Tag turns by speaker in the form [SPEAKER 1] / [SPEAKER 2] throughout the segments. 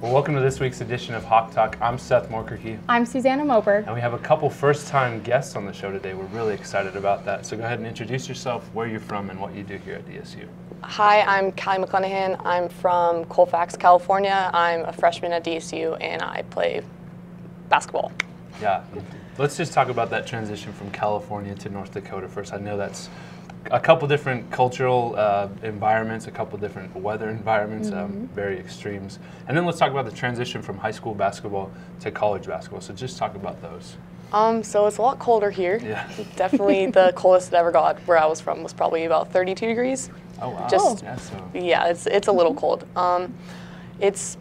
[SPEAKER 1] Well, welcome to this week's edition of Hawk Talk. I'm Seth Morkerke.
[SPEAKER 2] I'm Susanna Moberg.
[SPEAKER 1] And we have a couple first-time guests on the show today. We're really excited about that. So go ahead and introduce yourself, where you're from, and what you do here at DSU.
[SPEAKER 3] Hi, I'm Callie McClenahan. I'm from Colfax, California. I'm a freshman at DSU, and I play basketball.
[SPEAKER 1] Yeah. Let's just talk about that transition from California to North Dakota first. I know that's a couple different cultural environments, a couple different weather environments, very extremes. And then let's talk about the transition from high school basketball to college basketball. So just talk about those.
[SPEAKER 3] So it's a lot colder here.
[SPEAKER 1] Yeah.
[SPEAKER 3] Definitely the coldest it ever got where I was from was probably about 32 degrees.
[SPEAKER 1] Oh, wow.
[SPEAKER 3] Yeah, it's a little cold. It's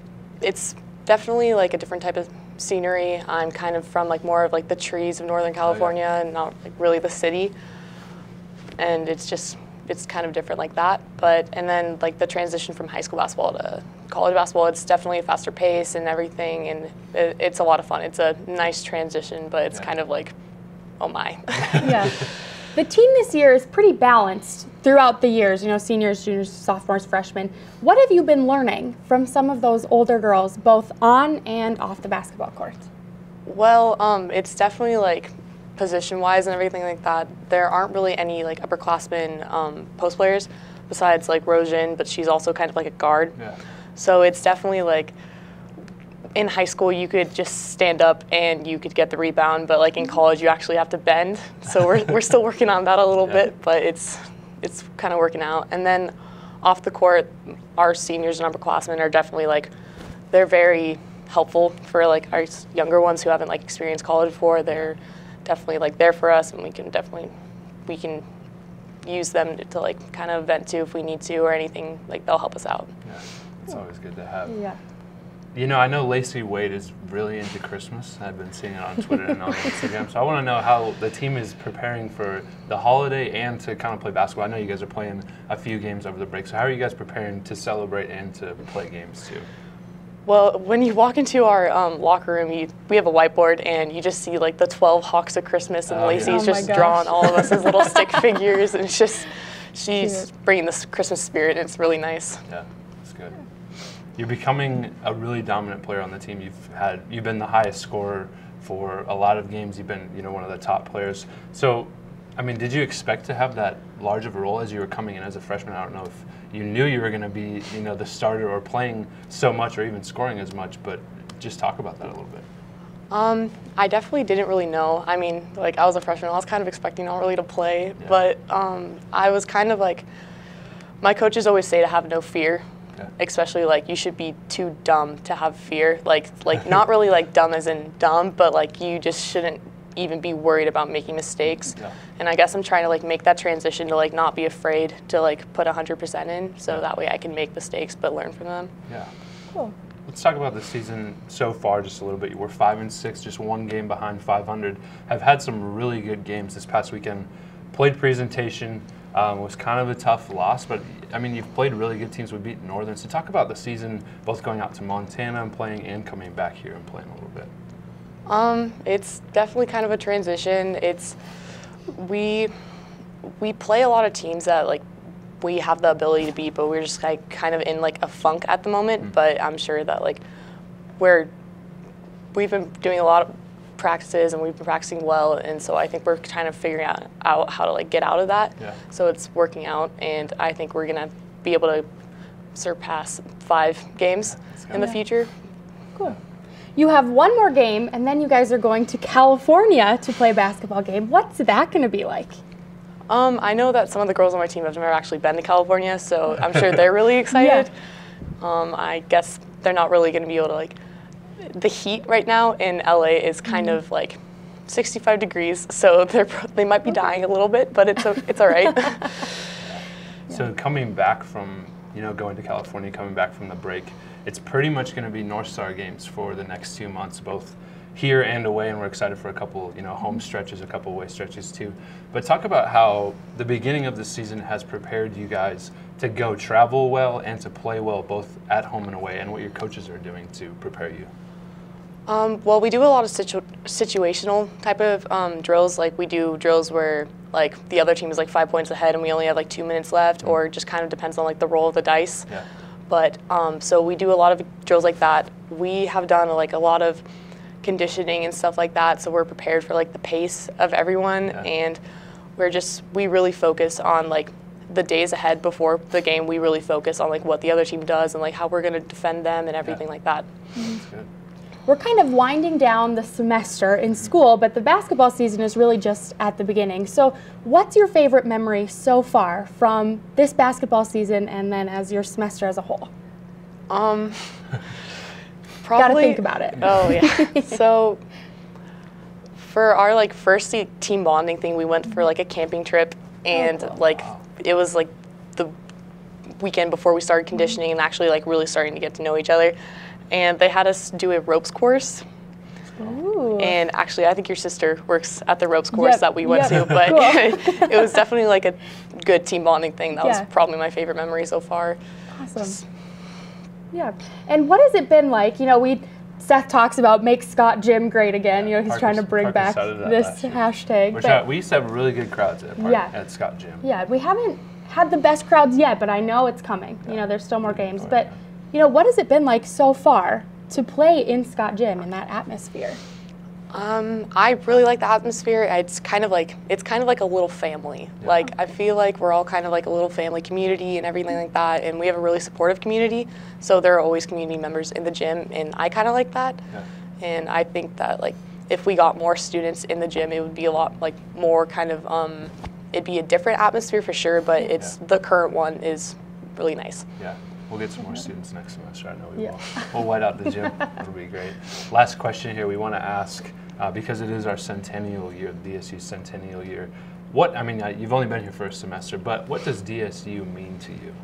[SPEAKER 3] definitely like a different type of scenery. I'm kind of from like more of like the trees of Northern California and not like really the city. And it's kind of different like that. And then like the transition from high school basketball to college basketball, it's definitely a faster pace and everything, and it's a lot of fun. It's a nice transition, but it's kind of like, oh my.
[SPEAKER 2] Yeah. The team this year is pretty balanced throughout the years, you know, seniors, juniors, sophomores, freshmen. What have you been learning from some of those older girls, both on and off the basketball court?
[SPEAKER 3] Well, it's definitely like position-wise and everything like that. There aren't really any like upperclassmen post players besides like Rojin, but she's also kind of like a guard.
[SPEAKER 1] Yeah.
[SPEAKER 3] So it's definitely like in high school you could just stand up and you could get the rebound, but like in college you actually have to bend. So we're still working on that a little bit, but it's kind of working out. And then off the court, our seniors and upperclassmen are definitely like, they're very helpful for like our younger ones who haven't like experienced college before. They're definitely like there for us, and we can use them to like kind of vent to if we need to or anything. Like they'll help us out.
[SPEAKER 1] Yeah, it's always good to have.
[SPEAKER 2] Yeah.
[SPEAKER 1] You know, I know Lacey Wade is really into Christmas. I've been seeing it on Twitter and on Instagram. So I want to know how the team is preparing for the holiday and to kind of play basketball. I know you guys are playing a few games over the break. So how are you guys preparing to celebrate and to play games too?
[SPEAKER 3] Well, when you walk into our locker room, we have a whiteboard, and you just see like the 12 Hawks of Christmas, and Lacey's just drawing all of us as little stick figures, and it's just, she's bringing this Christmas spirit, and it's really nice.
[SPEAKER 1] Yeah, that's good. You're becoming a really dominant player on the team. You've been the highest scorer for a lot of games. You've been, one of the top players. So, I mean, did you expect to have that large of a role as you were coming in as a freshman? I don't know if you knew you were going to be, the starter or playing so much or even scoring as much, but just talk about that a little bit.
[SPEAKER 3] I definitely didn't really know. I mean, like I was a freshman, I was kind of expecting not really to play, but I was kind of like, my coaches always say to have no fear, especially like you should be too dumb to have fear. Like not really like dumb as in dumb, but like you just shouldn't even be worried about making mistakes. And I guess I'm trying to like make that transition to like not be afraid to like put 100% in, so that way I can make mistakes but learn from them.
[SPEAKER 1] Yeah.
[SPEAKER 2] Cool.
[SPEAKER 1] Let's talk about the season so far just a little bit. You were 5-6, just one game behind 500. Have had some really good games this past weekend. Played Presentation, was kind of a tough loss, but I mean you've played really good teams. We beat Northern. So talk about the season, both going out to Montana and playing and coming back here and playing a little bit.
[SPEAKER 3] It's definitely kind of a transition. We play a lot of teams that like we have the ability to beat, but we're just like kind of in like a funk at the moment. But I'm sure that like we've been doing a lot of practices and we've been practicing well, and so I think we're kind of figuring out how to like get out of that. So it's working out, and I think we're gonna be able to surpass 5 games in the future.
[SPEAKER 2] Cool. You have one more game, and then you guys are going to California to play a basketball game. What's that going to be like?
[SPEAKER 3] I know that some of the girls on my team have never actually been to California, so I'm sure they're really excited. I guess they're not really going to be able to, like, the heat right now in LA is kind of like 65 degrees, so they might be dying a little bit, but it's all right.
[SPEAKER 1] So coming back from, going to California, coming back from the break, it's pretty much going to be North Star games for the next 2 months, both here and away, and we're excited for a couple, home stretches, a couple away stretches too. But talk about how the beginning of the season has prepared you guys to go travel well and to play well, both at home and away, and what your coaches are doing to prepare you.
[SPEAKER 3] Well, we do a lot of situational type of drills. Like we do drills where like the other team is like 5 points ahead and we only have like 2 minutes left, or it just kind of depends on like the roll of the dice.
[SPEAKER 1] Yeah.
[SPEAKER 3] But so we do a lot of drills like that we have done like a lot of conditioning and stuff like that, so we're prepared for like the pace of everyone, and we really focus on like the days ahead before the game. We really focus on like what the other team does and like how we're going to defend them and everything like that.
[SPEAKER 1] That's good.
[SPEAKER 2] We're kind of winding down the semester in school, but the basketball season is really just at the beginning. So what's your favorite memory so far from this basketball season and then as your semester as a whole?
[SPEAKER 3] Probably.
[SPEAKER 2] Gotta think about it.
[SPEAKER 3] Oh yeah. So for our like first team bonding thing, we went for like a camping trip, and it was like the weekend before we started conditioning and actually like really starting to get to know each other. And they had us do a ropes course.
[SPEAKER 2] Ooh.
[SPEAKER 3] And actually, I think your sister works at the ropes course that we went to, but cool. It was definitely like a good team bonding thing. That was probably my favorite memory so far.
[SPEAKER 2] Awesome. Yeah. And what has it been like? You know, Seth talks about make Scott Gym great again. You know, he's trying to bring back this hashtag.
[SPEAKER 1] We used to have really good crowds at Scott Gym.
[SPEAKER 2] Yeah, we haven't had the best crowds yet, but I know it's coming. You know, there's still more games. But, you know, what has it been like so far to play in Scott Gym in that atmosphere?
[SPEAKER 3] I really like the atmosphere. It's kind of like a little family. Yeah. Like I feel like we're all kind of like a little family community and everything like that, and we have a really supportive community. So there are always community members in the gym, and I kind of like that. Yeah. And I think that like if we got more students in the gym, it would be a lot like more kind of it'd be a different atmosphere for sure. But the current one is really nice.
[SPEAKER 1] Yeah. We'll get some more students next semester. I know we will. We'll white out the gym. It'll be great. Last question here we want to ask, because it is our centennial year, the DSU centennial year. You've only been here for a semester, but what does DSU mean to you?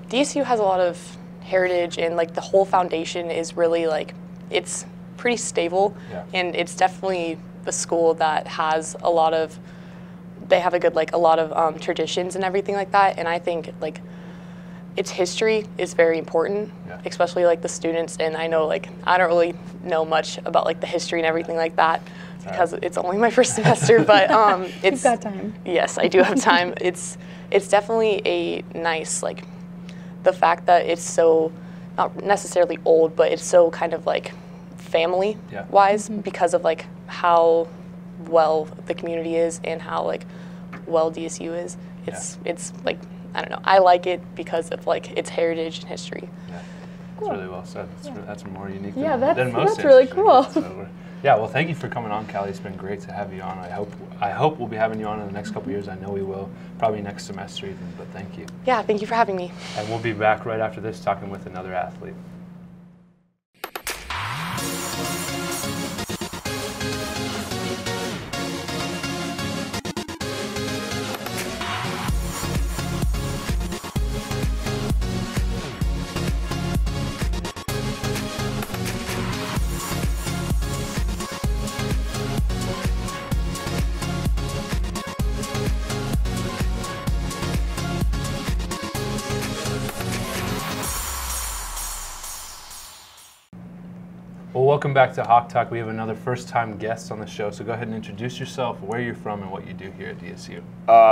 [SPEAKER 3] DSU has a lot of heritage, and like the whole foundation is really like, it's pretty stable, and it's definitely a school that has a lot of traditions and everything like that, and I think like its history is very important, especially like the students. And I know like I don't really know much about like the history and everything like that because it's only my first semester. But
[SPEAKER 2] you've got time.
[SPEAKER 3] Yes, I do have time. It's definitely a nice like the fact that it's so not necessarily old, but it's so kind of like family wise because of like how well the community is and how like well DSU is. It's like I don't know. I like it because of like its heritage and history.
[SPEAKER 1] Yeah, cool. That's really well said. That's more unique
[SPEAKER 2] than
[SPEAKER 1] most.
[SPEAKER 2] That's really cool.
[SPEAKER 1] Well, thank you for coming on, Callie. It's been great to have you on. I hope we'll be having you on in the next couple of years. I know we will, probably next semester even. But thank you.
[SPEAKER 3] Yeah, thank you for having me.
[SPEAKER 1] And we'll be back right after this talking with another athlete. Well, welcome back to Hawk Talk. We have another first-time guest on the show, so go ahead and introduce yourself, where you're from, and what you do here at DSU.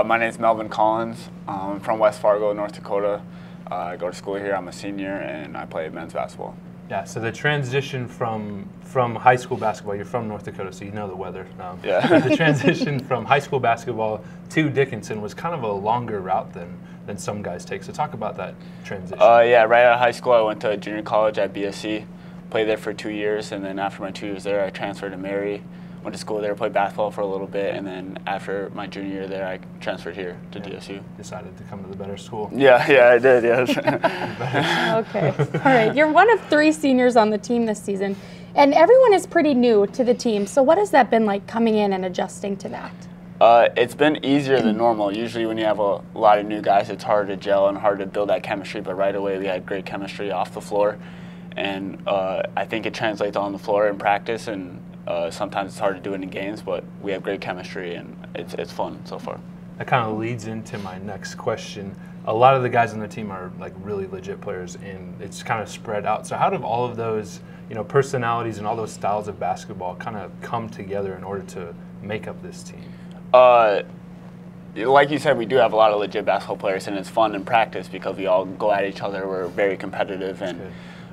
[SPEAKER 4] My name is Melvin Collins. I'm from West Fargo, North Dakota. I go to school here. I'm a senior, and I play men's basketball.
[SPEAKER 1] Yeah, so the transition from high school basketball, you're from North Dakota, so you know the weather. The transition from high school basketball to Dickinson was kind of a longer route than some guys take. So talk about that transition.
[SPEAKER 4] Right out of high school, I went to junior college at BSC. Played there for 2 years, and then after my 2 years there, I transferred to Mary. Went to school there, played basketball for a little bit, and then after my junior year there, I transferred here to DSU.
[SPEAKER 1] Decided to come to the better school.
[SPEAKER 4] Yeah, I did, yes.
[SPEAKER 2] Okay, all right. You're one of 3 seniors on the team this season, and everyone is pretty new to the team. So what has that been like coming in and adjusting to that?
[SPEAKER 4] It's been easier than normal. Usually when you have a lot of new guys, it's hard to gel and hard to build that chemistry, but right away we had great chemistry off the floor. And I think it translates on the floor in practice, and sometimes it's hard to do it in games, but we have great chemistry, and it's fun so far.
[SPEAKER 1] That kind of leads into my next question. A lot of the guys on the team are like really legit players, and it's kind of spread out. So how do all of those personalities and all those styles of basketball kind of come together in order to make up this team?
[SPEAKER 4] Like you said, we do have a lot of legit basketball players, and it's fun in practice because we all go at each other. We're very competitive, and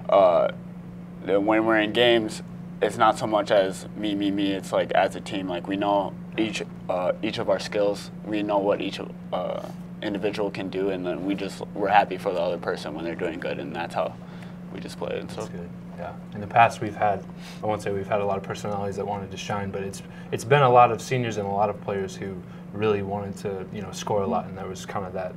[SPEAKER 4] when we're in games, it's not so much as me. It's like as a team. Like we know each of our skills. We know what each individual can do, and then we're happy for the other person when they're doing good, and that's how we just play it. So.
[SPEAKER 1] That's good. Yeah. In the past, I won't say we've had a lot of personalities that wanted to shine, but it's been a lot of seniors and a lot of players who really wanted to score a lot, and there was kind of that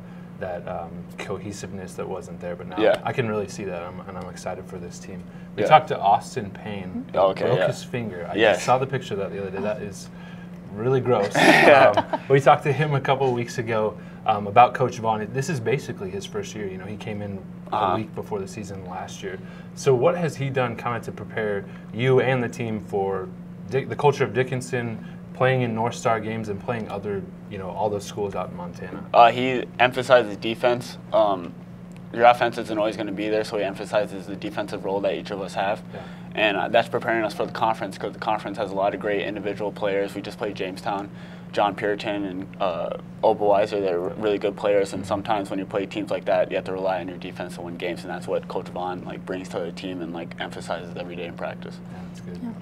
[SPEAKER 1] cohesiveness that wasn't there. But now I can really see that, and I'm excited for this team. We talked to Austin Payne. Broke his finger. I saw the picture of that the other day. That is really gross. We talked to him a couple of weeks ago about Coach Vaughn. This is basically his first year. He came in a week before the season last year. So what has he done kind of to prepare you and the team for the culture of Dickinson, playing in North Star games and playing other, all those schools out in Montana?
[SPEAKER 4] He emphasizes defense. Your offense isn't always going to be there, so he emphasizes the defensive role that each of us have. Yeah. And that's preparing us for the conference, because the conference has a lot of great individual players. We just played Jamestown. John Puritan and Obaweiser, they're really good players, and sometimes when you play teams like that, you have to rely on your defense to win games, and that's what Coach Vaughn brings to the team and emphasizes every day in practice.
[SPEAKER 1] Yeah, that's good.
[SPEAKER 2] Yeah.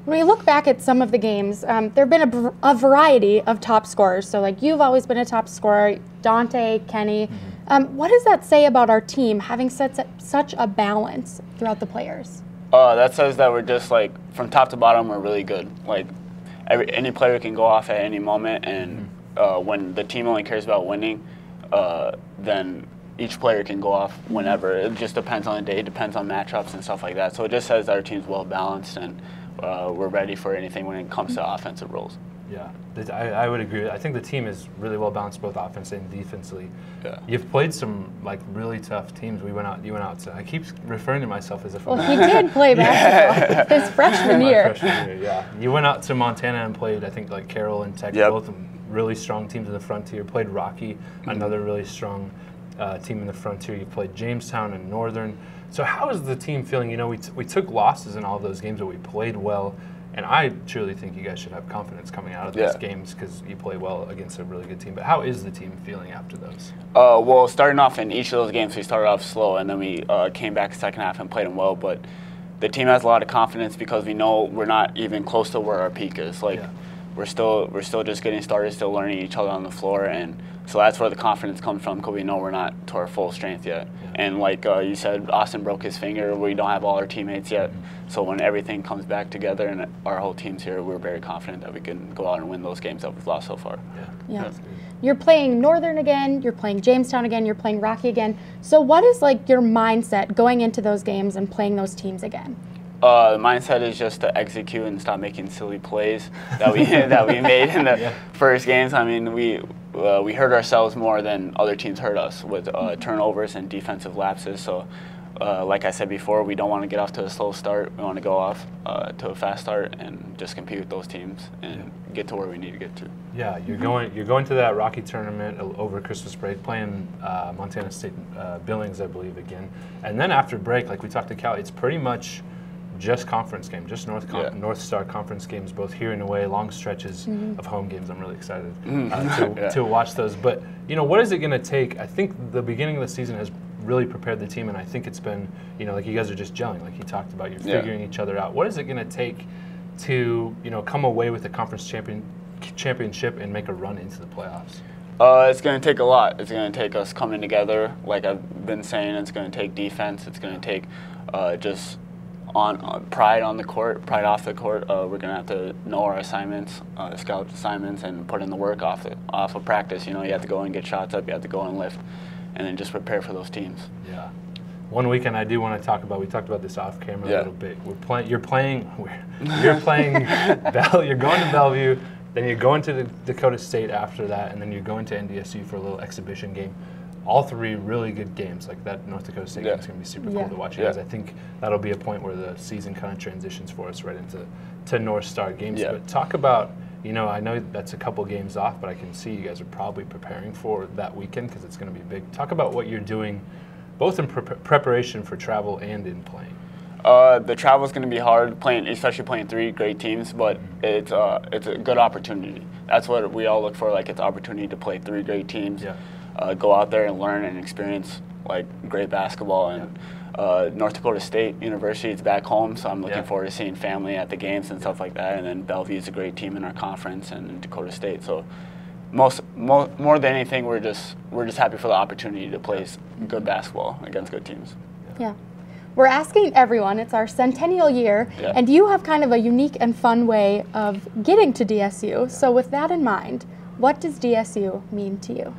[SPEAKER 2] When we look back at some of the games, there have been a variety of top scorers. So you've always been a top scorer, Dante, Kenny. What does that say about our team, having such a balance throughout the players?
[SPEAKER 4] That says that we're just from top to bottom, we're really good. Any player can go off at any moment, and when the team only cares about winning, then each player can go off whenever. It just depends on the day, depends on matchups and stuff like that. So it just says that our team's well balanced, and we're ready for anything when it comes to offensive roles.
[SPEAKER 1] Yeah, I would agree. I think the team is really well balanced, both offensively and defensively.
[SPEAKER 4] Yeah.
[SPEAKER 1] You've played some really tough teams. You went out to. I keep referring to myself as if.
[SPEAKER 2] Well, he did play basketball his freshman year.
[SPEAKER 1] Yeah. You went out to Montana and played, I think, Carroll and Tech, both of them really strong teams in the Frontier. Played Rocky, another really strong team in the Frontier. You played Jamestown and Northern. So how is the team feeling? We took losses in all of those games, but we played well. And I truly think you guys should have confidence coming out of those games, because you play well against a really good team. But how is the team feeling after those?
[SPEAKER 4] Well, starting off in each of those games, we started off slow, and then we came back second half and played them well. But the team has a lot of confidence because we know we're not even close to where our peak is. We're still just getting started, still learning each other on the floor, and so that's where the confidence comes from, because we know we're not to our full strength yet. Yeah. And you said, Austin broke his finger. We don't have all our teammates yet. So when everything comes back together and our whole team's here, we're very confident that we can go out and win those games that we've lost so far.
[SPEAKER 2] Yeah. You're playing Northern again, you're playing Jamestown again, you're playing Rocky again. So what is your mindset going into those games and playing those teams again?
[SPEAKER 4] The mindset is just to execute and stop making silly plays that we made in the first games. I mean, we hurt ourselves more than other teams hurt us with turnovers and defensive lapses. So, like I said before, we don't want to get off to a slow start. We want to go off to a fast start and just compete with those teams and get to where we need to get to.
[SPEAKER 1] Yeah, you're going to that Rocky tournament over Christmas break, playing Montana State Billings, I believe, again, and then after break, like we talked to Cal, it's pretty much just conference games, just North Star conference games, both here and away, long stretches of home games. I'm really excited to watch those. But what is it going to take? I think the beginning of the season has really prepared the team, and I think it's been, you guys are just gelling, like you talked about. You're figuring each other out. What is it going to take to, come away with the conference championship and make a run into the playoffs?
[SPEAKER 4] It's going to take a lot. It's going to take us coming together. Like I've been saying, it's going to take defense. It's going to take just pride on the court, pride off the court. We're going to have to know our assignments, scout assignments, and put in the work off of practice. You have to go and get shots up. You have to go and lift, and then just prepare for those teams. Yeah.
[SPEAKER 1] One weekend I do want to talk about. We talked about this off camera a little bit. You're going to Bellevue, then you're going to Dakota State after that, and then you're going to NDSU for a little exhibition game. All three really good games. Like that North Dakota State game is going to be super cool to watch. Because I think that'll be a point where the season kind of transitions for us right into North Star games. But talk about, I know that's a couple games off, but I can see you guys are probably preparing for that weekend because it's going to be big. Talk about what you're doing, both in preparation for travel and in playing.
[SPEAKER 4] The travel is going to be hard, especially playing three great teams, but it's a good opportunity. That's what we all look for. Like, it's an opportunity to play three great teams. go out there and learn and experience like great basketball. And North Dakota State University is back home, so I'm looking forward to seeing family at the games and stuff like that. And then Bellevue is a great team in our conference, and Dakota State. So more than anything, we're just happy for the opportunity to play good basketball against good teams.
[SPEAKER 2] Yeah. We're asking everyone, it's our centennial year, and you have kind of a unique and fun way of getting to DSU. So with that in mind, what does DSU mean to you?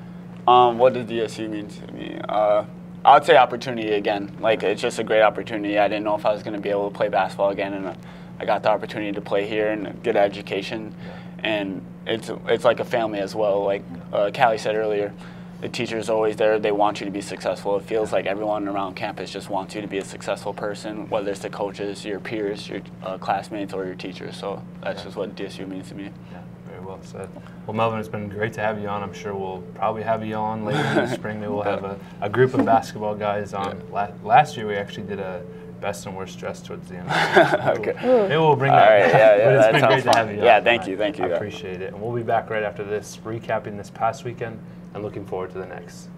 [SPEAKER 4] What does DSU mean to me? I would say opportunity again. Like, it's just a great opportunity. I didn't know if I was going to be able to play basketball again, and I got the opportunity to play here and get an education. And it's like a family as well. Like Callie said earlier, the teacher's always there. They want you to be successful. It feels like everyone around campus just wants you to be a successful person, whether it's the coaches, your peers, your classmates, or your teachers. So that's just what DSU means to me.
[SPEAKER 1] Yeah, very well said. Well, Melvin, it's been great to have you on. I'm sure we'll probably have you on later in the spring. Maybe we'll have a group of basketball guys on. Last year we actually did a best and worst dressed towards the end.
[SPEAKER 4] Okay.
[SPEAKER 1] Maybe we'll bring that back.
[SPEAKER 4] Yeah,
[SPEAKER 1] but it's been great to have you on.
[SPEAKER 4] Yeah, thank you.
[SPEAKER 1] I appreciate it. And we'll be back right after this, recapping this past weekend and looking forward to the next.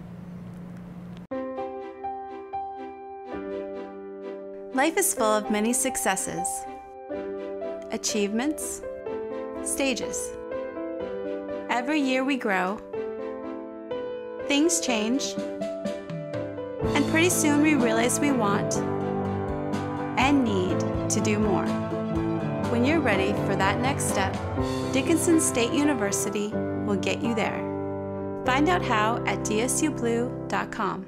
[SPEAKER 5] Life is full of many successes, achievements, stages. Every year we grow, things change, and pretty soon we realize we want and need to do more. When you're ready for that next step, Dickinson State University will get you there. Find out how at dsublue.com.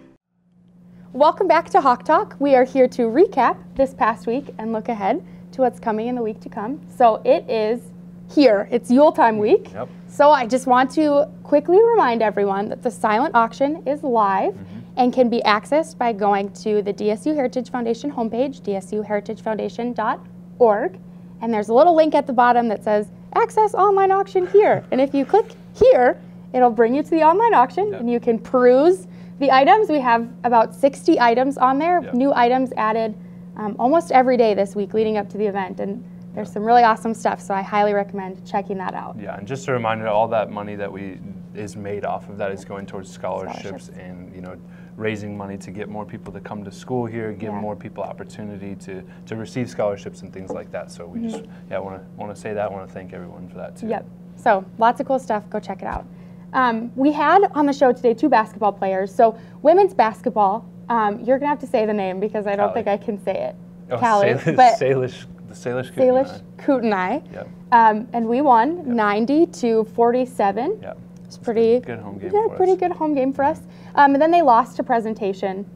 [SPEAKER 2] Welcome back to Hawk Talk. We are here to recap this past week and look ahead to what's coming in the week to come. So it is here. It's Yule time week.
[SPEAKER 1] Yep.
[SPEAKER 2] So I just want to quickly remind everyone that the silent auction is live and can be accessed by going to the DSU Heritage Foundation homepage, dsuheritagefoundation.org. And there's a little link at the bottom that says, access online auction here. And if you click here, it'll bring you to the online auction, and you can peruse the items. We have about 60 items on there, new items added almost every day this week leading up to the event. And there's some really awesome stuff, so I highly recommend checking that out.
[SPEAKER 1] Yeah, and just a reminder, all that money that is made off of that is going towards scholarships and raising money to get more people to come to school here, give more people opportunity to receive scholarships and things like that. So we just want to say that. Want to thank everyone for that too.
[SPEAKER 2] Yep. So lots of cool stuff. Go check it out. We had on the show today 2 basketball players. So women's basketball, you're gonna have to say the name because I don't think I can say it. Callie, but Salish Kootenai.
[SPEAKER 1] Yep.
[SPEAKER 2] And we won 90-47.
[SPEAKER 1] Yep.
[SPEAKER 2] It's pretty
[SPEAKER 1] good home game.
[SPEAKER 2] Pretty good home game for us. And then they lost to Presentation.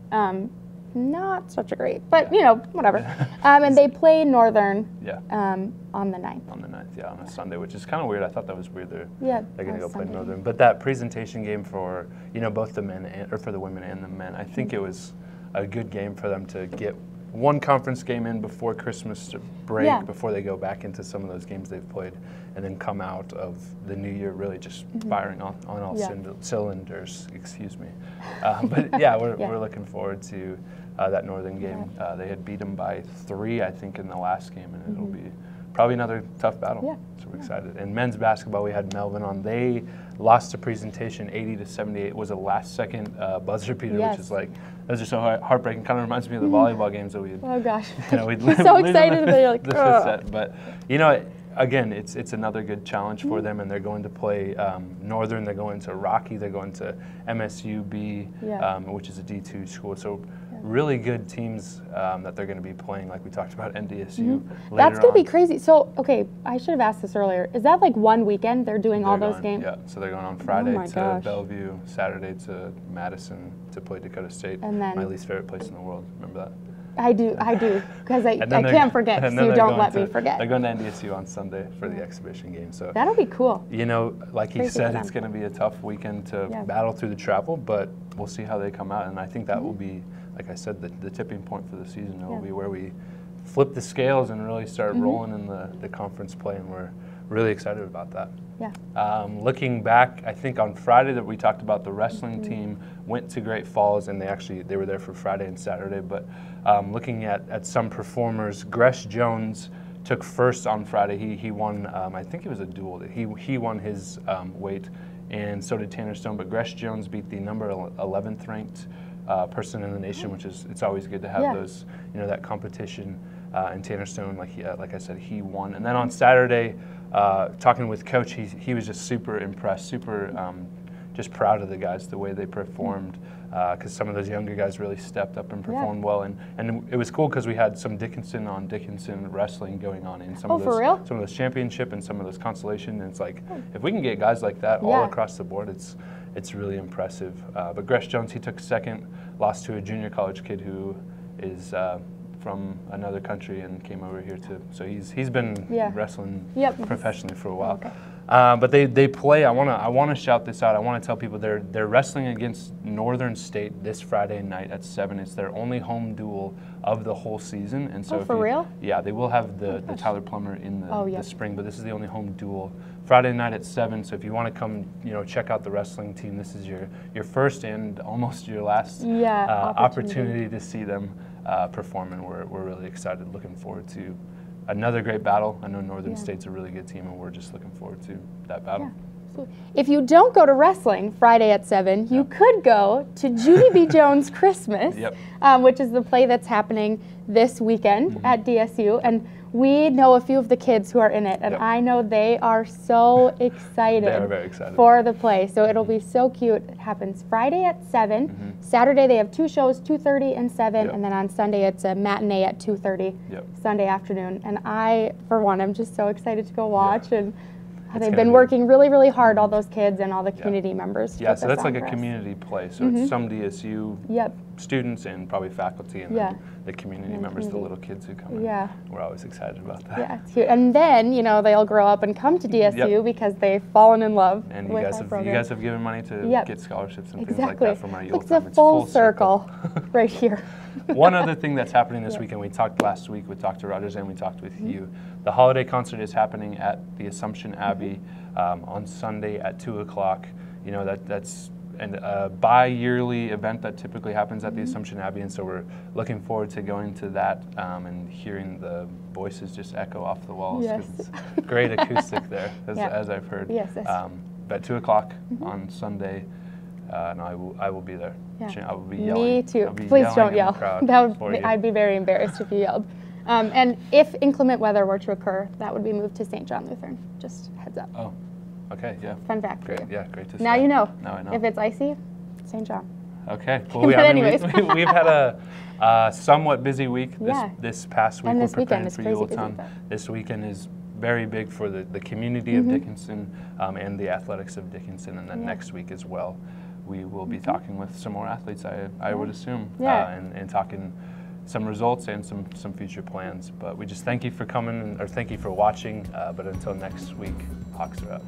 [SPEAKER 2] Not such a great, but whatever. And they play Northern on the 9th.
[SPEAKER 1] On the 9th, on a Sunday, which is kind of weird. I thought that was weird. They're going to go play
[SPEAKER 2] Sunday.
[SPEAKER 1] Northern. But that Presentation game for both the men or for the women and the men, I think it was a good game for them to get one conference game in before Christmas break, before they go back into some of those games they've played, and then come out of the new year really just firing on all cylinders. Excuse me. But we're looking forward to that Northern game. They had beat them by 3, I think, in the last game, and it'll be probably another tough battle.
[SPEAKER 2] Yeah.
[SPEAKER 1] So we're excited. And men's basketball, we had Melvin on. They lost to Presentation 80-78. It was a last-second buzzer beater, which is like, those are so heartbreaking. Kind of reminds me of the volleyball games that we had.
[SPEAKER 2] Oh gosh.
[SPEAKER 1] We'd
[SPEAKER 2] so excited, but you're like,
[SPEAKER 1] but again, it's another good challenge for them, and they're going to play Northern. They're going to Rocky. They're going to MSUB, which is a D2 school. So really good teams that they're going to be playing, like we talked about, NDSU.
[SPEAKER 2] That's going to be crazy. So, okay, I should have asked this earlier. Is that like one weekend they're doing all those games?
[SPEAKER 1] Yeah, so they're going on Friday to Bellevue, Saturday to Madison to play Dakota State,
[SPEAKER 2] and then,
[SPEAKER 1] my least favorite place in the world. Remember that?
[SPEAKER 2] I do, because I can't forget, so you don't let me forget.
[SPEAKER 1] They're going to NDSU on Sunday for the exhibition game. So
[SPEAKER 2] that'll be cool.
[SPEAKER 1] Like he said, it's going to be a tough weekend to battle through the travel, but we'll see how they come out, and I think that will be, like I said, the tipping point for the season. It will be where we flip the scales and really start rolling in the conference play, and we're really excited about that.
[SPEAKER 2] Yeah.
[SPEAKER 1] Looking back, I think on Friday that we talked about, the wrestling team went to Great Falls, and they were there for Friday and Saturday. But looking at some performers, Gresh Jones took first on Friday. He won, I think it was a duel. He won his weight, and so did Tanner Stone. But Gresh Jones beat the number 11th ranked person in the nation, which is, it's always good to have those, that competition. And Tanner Stone, like I said, he won. And then on Saturday, talking with Coach, he was just super impressed, super just proud of the guys, the way they performed, because some of those younger guys really stepped up and performed well. And it was cool because we had some Dickinson on Dickinson wrestling going on in some of those championship and some of those consolation. And it's like, if we can get guys like that all across the board, it's really impressive. But Gresh Jones, he took second, lost to a junior college kid who is from another country and came over here too. So he's been wrestling professionally for a while. Okay. But they play. I want to shout this out. I want to tell people they're wrestling against Northern State this Friday night at 7. It's their only home duel of the whole season. And so
[SPEAKER 2] for real?
[SPEAKER 1] Yeah, they will have the Tyler Plummer in the spring, but this is the only home duel. Friday night at 7. So if you want to come, check out the wrestling team, this is your first and almost your last opportunity to see them perform, and we're really excited, looking forward to another great battle. I know Northern State's a really good team, and we're just looking forward to that battle.
[SPEAKER 2] Yeah. If you don't go to wrestling Friday at 7, you could go to Judy B. Jones Christmas, which is the play that's happening this weekend at DSU. And we know a few of the kids who are in it, and I know they are so excited,
[SPEAKER 1] they are very excited
[SPEAKER 2] for the play. So it'll be so cute. It happens Friday at 7. Saturday they have 2 shows, 2:30 and 7, and then on Sunday it's a matinee at 2:30 Sunday afternoon. And I, for one, I'm just so excited to go watch. And they've been working really, really hard, all those kids and all the community members.
[SPEAKER 1] Yeah, so that's like a community play. So it's some DSU students and probably faculty, and then the community members, the little kids who come in. We're always excited about that.
[SPEAKER 2] Yeah, it's cute. And then, they'll grow up and come to DSU because they've fallen in love with our program.
[SPEAKER 1] You guys have given money to get scholarships and things like that from our youth.
[SPEAKER 2] It's a full circle right here.
[SPEAKER 1] One other thing that's happening this weekend, we talked last week with Dr. Rogers and we talked with you. The holiday concert is happening at the Assumption Abbey on Sunday at 2 o'clock. That's a bi-yearly event that typically happens at the Assumption Abbey, and so we're looking forward to going to that and hearing the voices just echo off the walls. It's great acoustic there, as I've heard. But 2 o'clock on Sunday. And I will be there. I will be yelling.
[SPEAKER 2] Me too. Please don't yell. I'd be very embarrassed if you yelled. And if inclement weather were to occur, that would be moved to St. John Lutheran. Just heads up.
[SPEAKER 1] Oh, okay, yeah.
[SPEAKER 2] Fun fact for you.
[SPEAKER 1] Yeah, great to see.
[SPEAKER 2] Now you know.
[SPEAKER 1] Now I know.
[SPEAKER 2] If it's icy, St. John.
[SPEAKER 1] Okay. Well, we've had a somewhat busy week this past week.
[SPEAKER 2] And this
[SPEAKER 1] we're
[SPEAKER 2] weekend
[SPEAKER 1] preparing for Yuletide. This weekend is very big for the community of Dickinson and the athletics of Dickinson, and then next week as well. We will be talking with some more athletes, I would assume, and talking some results and some future plans. But we just thank you for coming, or thank you for watching. But until next week, Hawks are up.